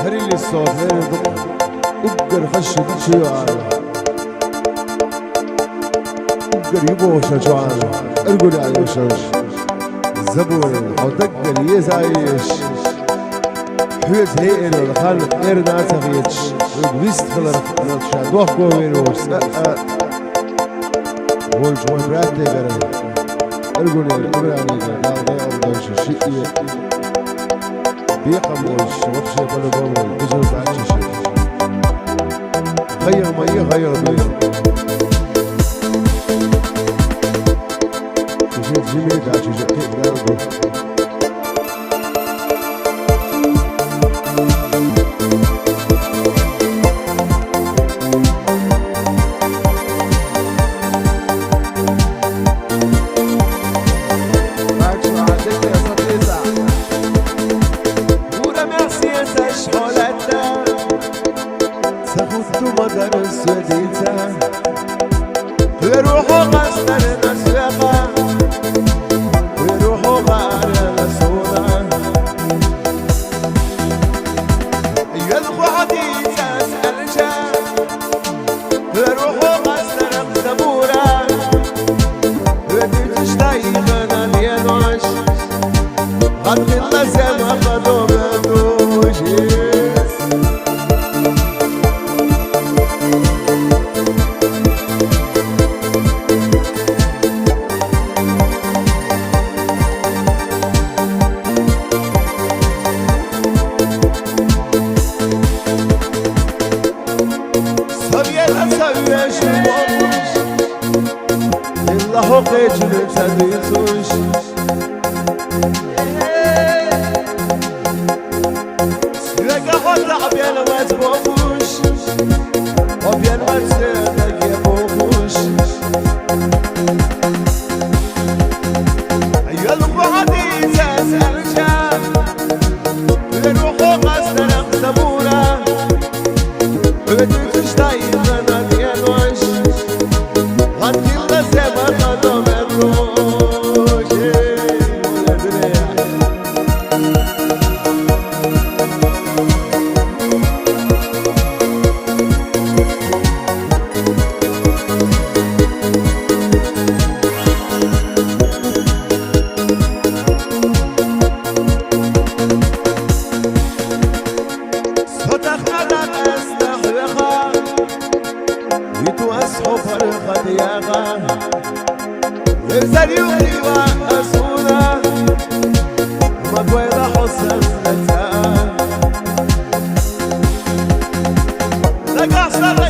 هري اللي الصوت هري الضبط اقدر خش بشي عالم اقدر يبوش شوان ارقل عيوشش زبون او دقل يزايش حوز هيئن والخان اير ناسا غيتش ويست خلر نتشاد وخبو وينوش وولش ومرات تيقرن ارقل الامراني قال غير امدوش الشيئي بيقموش وبشي قلو بومل بزر بعشي شيء غير ميه غير بيه تجيب جميل عشي جاكيب قلبي Like I said,